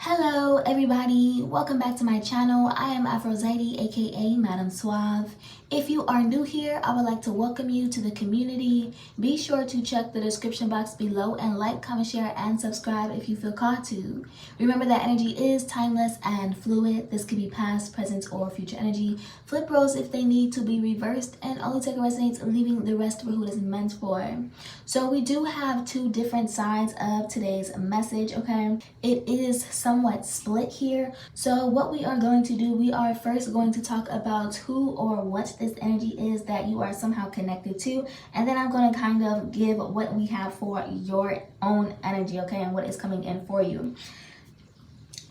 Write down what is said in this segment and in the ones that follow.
Hello everybody, welcome back to my channel. I am Aphrodite, aka Madam Suave. If you are new here, I would like to welcome you to the community. Be sure to check the description box below and like, comment, share, and subscribe if you feel called to. Remember that energy is timeless and fluid. This could be past, present, or future energy. Flip roles if they need to be reversed, and only take what resonates, leaving the rest for who it is meant for. So we do have two different sides of today's message, okay? It is somewhat split here. So what we are going to do, we are first going to talk about who or what this energy is that you are somehow connected to, and then I'm going to kind of give what we have for your own energy, okay, and what is coming in for you.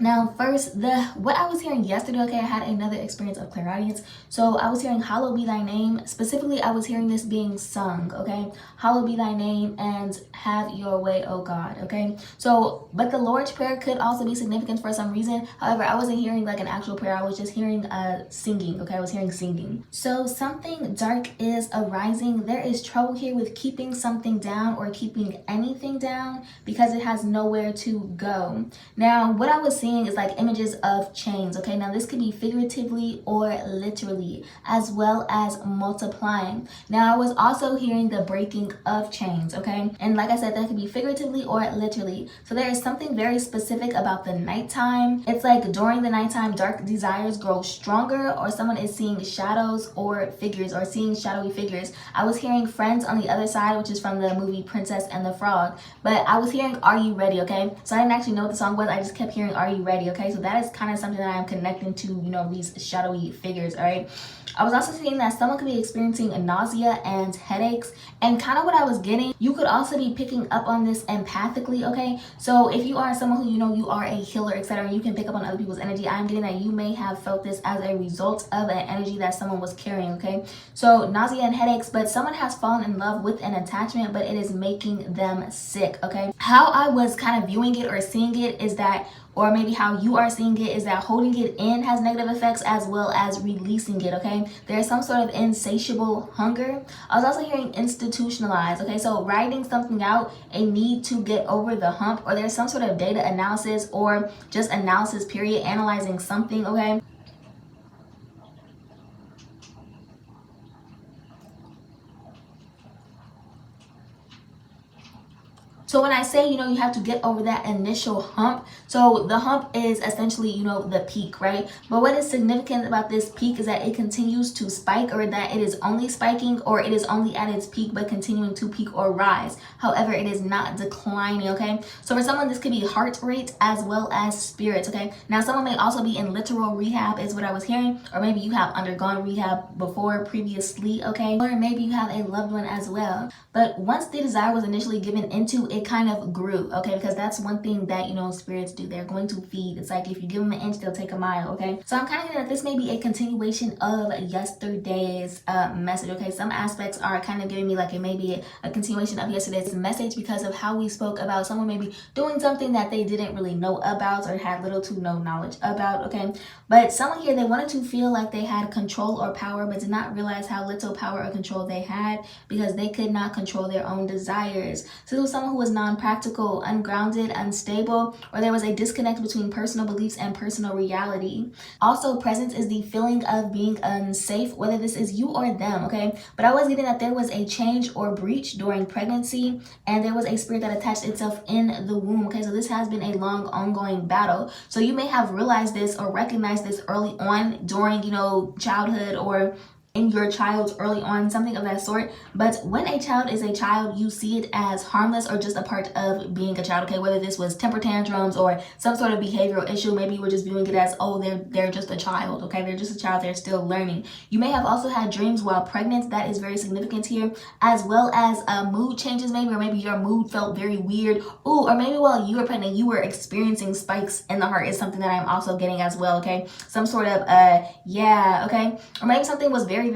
Now, first, what I was hearing yesterday, okay, I had another experience of clairaudience. So I was hearing "Hallowed be thy name." Specifically, I was hearing this being sung, okay? "Hallowed be thy name and have your way, oh God," okay? So, but the Lord's Prayer could also be significant for some reason. However, I wasn't hearing like an actual prayer. I was just hearing singing, okay? I was hearing singing. So something dark is arising. There is trouble here with keeping something down or keeping anything down because it has nowhere to go. Now, what I was seeing is like images of chains, okay? Now this could be figuratively or literally, as well as multiplying. Now I was also hearing the breaking of chains, okay? And like I said, that could be figuratively or literally. So there is something very specific about the nighttime. It's like during the nighttime, dark desires grow stronger, or someone is seeing shadows or figures, or seeing shadowy figures. I was hearing friends on the other side, which is from the movie Princess and the Frog, but I was hearing "Are you ready?" okay? So I didn't actually know what the song was. I just kept hearing "Are you ready?" okay? So that is kind of something that I'm connecting to, you know, these shadowy figures, all right? I was also seeing that someone could be experiencing nausea and headaches, and kind of what I was getting, you could also be picking up on this empathically, okay? So if you are someone who, you know, you are a healer, etc., and you can pick up on other people's energy, I'm getting that you may have felt this as a result of an energy that someone was carrying, okay? So nausea and headaches, but someone has fallen in love with an attachment, but it is making them sick, okay? How I was kind of viewing it or seeing it is that, or maybe how you are seeing it, is that holding it in has negative effects as well as releasing it, okay? There's some sort of insatiable hunger. I was also hearing institutionalized, okay? So writing something out, a need to get over the hump, or there's some sort of data analysis or just analysis period, analyzing something, okay? So when I say, you know, you have to get over that initial hump, so the hump is essentially, you know, the peak, right? But what is significant about this peak is that it continues to spike, or that it is only spiking, or it is only at its peak but continuing to peak or rise. However, it is not declining, okay? So for someone, this could be heart rate as well as spirits, okay? Now, someone may also be in literal rehab is what I was hearing, or maybe you have undergone rehab before previously, okay? Or maybe you have a loved one as well. But once the desire was initially given into, it kind of grew, okay? Because that's one thing that, you know, spirits do. They're going to feed. It's like if you give them an inch, they'll take a mile, okay? So I'm kind of thinking that this may be a continuation of yesterday's message, okay? Some aspects are kind of giving me like it may be a continuation of yesterday's message because of how we spoke about someone maybe doing something that they didn't really know about or had little to no knowledge about, okay? But someone here, they wanted to feel like they had control or power, but did not realize how little power or control they had because they could not control their own desires. So it was someone who was non-practical, ungrounded, unstable, or there was a disconnect between personal beliefs and personal reality. Also present is the feeling of being unsafe, whether this is you or them, okay? But I was getting that there was a change or breach during pregnancy, and there was a spirit that attached itself in the womb, okay? So this has been a long ongoing battle. So you may have realized this or recognized this early on during, you know, childhood, or in your child's early on, something of that sort. But when a child is a child, you see it as harmless or just a part of being a child, okay? Whether this was temper tantrums or some sort of behavioral issue, maybe you were just viewing it as, oh, they're just a child, okay? They're just a child, they're still learning. You may have also had dreams while pregnant. That is very significant here, as well as mood changes maybe, or maybe your mood felt very weird. Ooh, or maybe while you were pregnant, you were experiencing spikes in the heart is something that I'm also getting as well, okay? Some sort of, yeah, okay? Or maybe something was very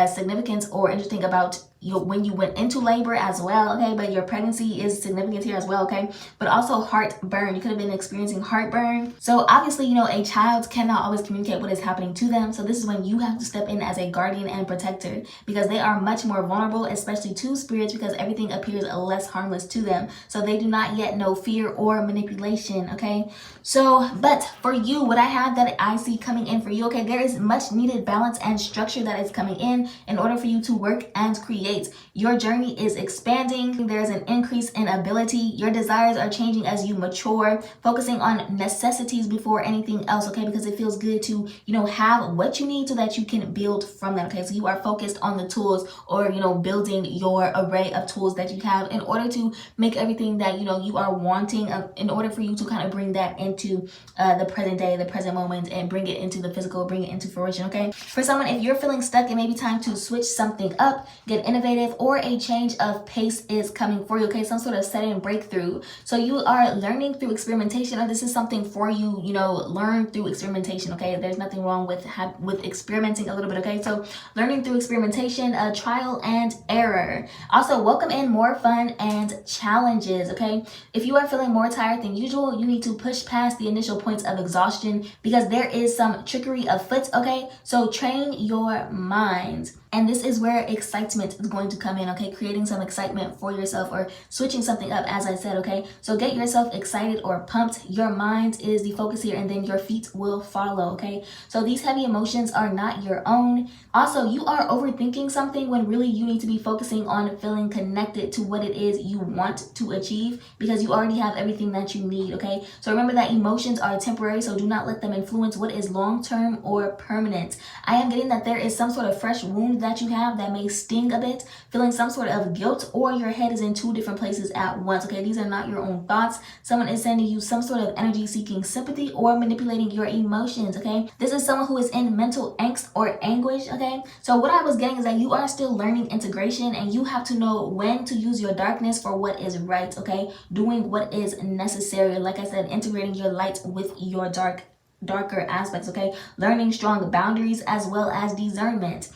significant or interesting about when you went into labor as well, okay? But your pregnancy is significant here as well, okay? But also heartburn. You could have been experiencing heartburn. So obviously, you know, a child cannot always communicate what is happening to them. So this is when you have to step in as a guardian and protector, because they are much more vulnerable, especially to spirits, because everything appears less harmless to them. So they do not yet know fear or manipulation, okay? So, but for you, what I have that I see coming in for you, okay, there is much needed balance and structure that is coming in order for you to work and create. Your journey is expanding. There's an increase in ability. Your desires are changing as you mature, focusing on necessities before anything else, okay, because it feels good to, you know, have what you need so that you can build from that, okay? So you are focused on the tools, or, you know, building your array of tools that you have in order to make everything that, you know, you are wanting, in order for you to kind of bring that into the present day, the present moment, and bring it into the physical, bring it into fruition, okay? For someone, if you're feeling stuck, it may be time to switch something up, get innovative, or a change of pace is coming for you, okay? Some sort of sudden breakthrough. So you are learning through experimentation, or this is something for you, you know, learn through experimentation, okay? There's nothing wrong with experimenting a little bit, okay? So learning through experimentation, trial and error. Also, welcome in more fun and challenges, okay? If you are feeling more tired than usual, you need to push past the initial points of exhaustion, because there is some trickery afoot, okay? So train your mind. And this is where excitement is going to come in, okay? Creating some excitement for yourself, or switching something up, as I said, okay? So get yourself excited or pumped. Your mind is the focus here, and then your feet will follow, okay? So these heavy emotions are not your own. Also, you are overthinking something when really you need to be focusing on feeling connected to what it is you want to achieve, because you already have everything that you need, okay? So remember that emotions are temporary, so do not let them influence what is long-term or permanent. I am getting that there is some sort of fresh wound that you have that may sting a bit, feeling some sort of guilt, or your head is in two different places at once, okay? These are not your own thoughts. Someone is sending you some sort of energy seeking sympathy or manipulating your emotions, okay? This is someone who is in mental angst or anguish, okay? So what I was getting is that you are still learning integration, and you have to know when to use your darkness for what is right, okay? Doing what is necessary. Like I said, integrating your light with your darker aspects, okay? Learning strong boundaries as well as discernment.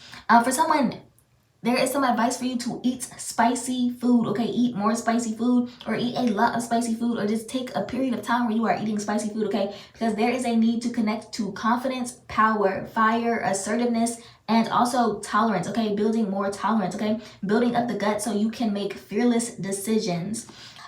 For someone, there is some advice for you to eat spicy food, okay? Eat more spicy food, or eat a lot of spicy food, or just take a period of time where you are eating spicy food, okay? Because there is a need to connect to confidence, power, fire, assertiveness, and also tolerance, okay? Building more tolerance, okay? Building up the gut so you can make fearless decisions.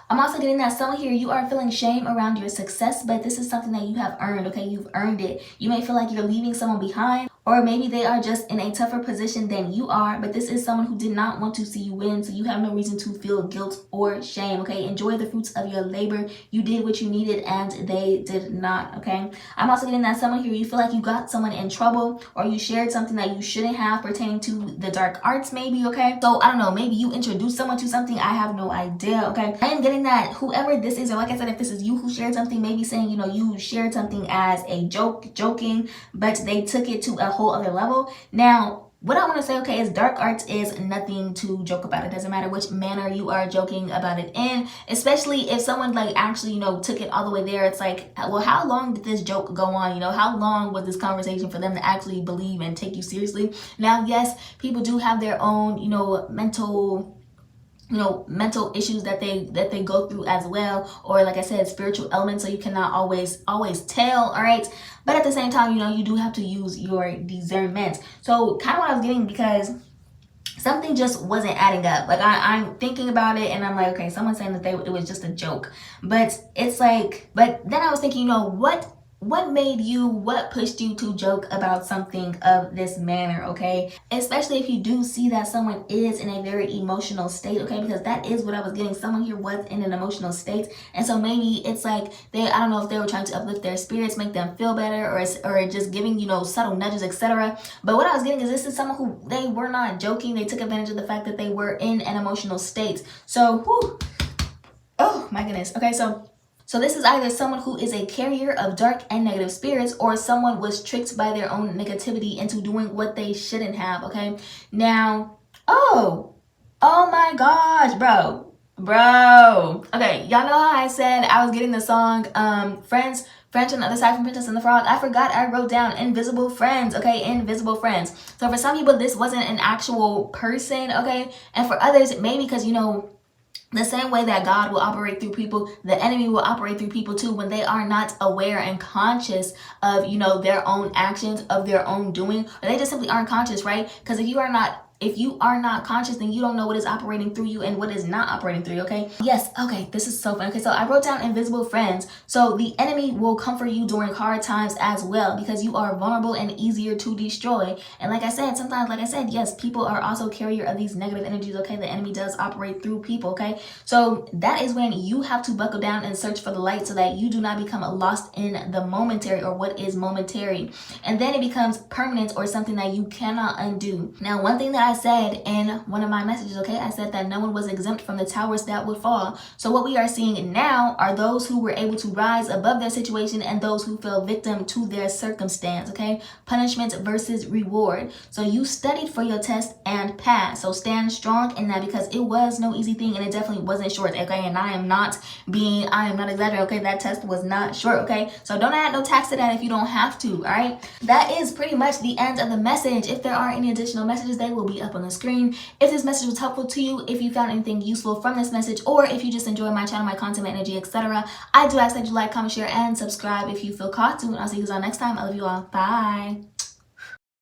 I'm also getting that someone here, you are feeling shame around your success, but this is something that you have earned, okay? You've earned it. You may feel like you're leaving someone behind, or maybe they are just in a tougher position than you are, but this is someone who did not want to see you win, so you have no reason to feel guilt or shame, okay? Enjoy the fruits of your labor. You did what you needed, and they did not, okay? I'm also getting that someone here, you feel like you got someone in trouble, or you shared something that you shouldn't have pertaining to the dark arts, maybe, okay? So, I don't know, maybe you introduced someone to something, I have no idea, okay? I am getting that whoever this is, or like I said, if this is you who shared something, maybe saying, you know, you shared something as a joking, but they took it to a whole other level. Now, what I want to say, okay, is dark arts is nothing to joke about. It doesn't matter which manner you are joking about it in, especially if someone like actually, you know, took it all the way there. It's like, well, how long did this joke go on? You know, how long was this conversation for them to actually believe and take you seriously? Now, yes, people do have their own, you know, mental issues that they go through as well, or like I said, spiritual elements, so you cannot always tell, all right? But at the same time, you know, you do have to use your discernment. So kind of what I was getting, because something just wasn't adding up. Like I'm thinking about it, and I'm like, okay, someone's saying that it was just a joke, but it's like, but then I was thinking, you know, what pushed you to joke about something of this manner, okay? Especially if you do see that someone is in a very emotional state, okay? Because that is what I was getting. Someone here was in an emotional state, and so maybe it's like I don't know if they were trying to uplift their spirits, make them feel better, or just giving, you know, subtle nudges, etc. But what I was getting is this is someone who, they were not joking. They took advantage of the fact that they were in an emotional state. So, oh my goodness. Okay, so this is either someone who is a carrier of dark and negative spirits, or someone was tricked by their own negativity into doing what they shouldn't have, okay? Now, oh my gosh, bro. Okay, y'all know how I said I was getting the song Friends Friends on the other side from Princess and the Frog. I forgot I wrote down invisible friends, okay? Invisible friends. So for some people, this wasn't an actual person, okay? And for others, maybe because, you know, the same way that God will operate through people, the enemy will operate through people too when they are not aware and conscious of, you know, their own actions, of their own doing, or they just simply aren't conscious, right? Because if you are not conscious, then you don't know what is operating through you and what is not operating through you, okay? Yes, okay, this is so fun. Okay, so I wrote down invisible friends. So the enemy will comfort you during hard times as well because you are vulnerable and easier to destroy. And like I said, sometimes, like I said, yes, people are also carrier of these negative energies, okay? The enemy does operate through people, okay? So that is when you have to buckle down and search for the light so that you do not become lost in the momentary or what is momentary. And then it becomes permanent or something that you cannot undo. Now, one thing that I said in one of my messages, okay, I said that no one was exempt from the towers that would fall. So what we are seeing now are those who were able to rise above their situation and those who fell victim to their circumstance, okay? Punishment versus reward. So you studied for your test and passed. So stand strong in that because it was no easy thing and it definitely wasn't short, okay? And I am not exaggerating, okay? That test was not short, okay? So don't add no tax to that if you don't have to, all right? That is pretty much the end of the message. If there are any additional messages, they will be up on the screen. If this message was helpful to you, if you found anything useful from this message, or if you just enjoy my channel, my content, my energy, etc., I do ask that you like, comment, share, and subscribe if you feel called to. And I'll see you guys on next time. I love you all. Bye.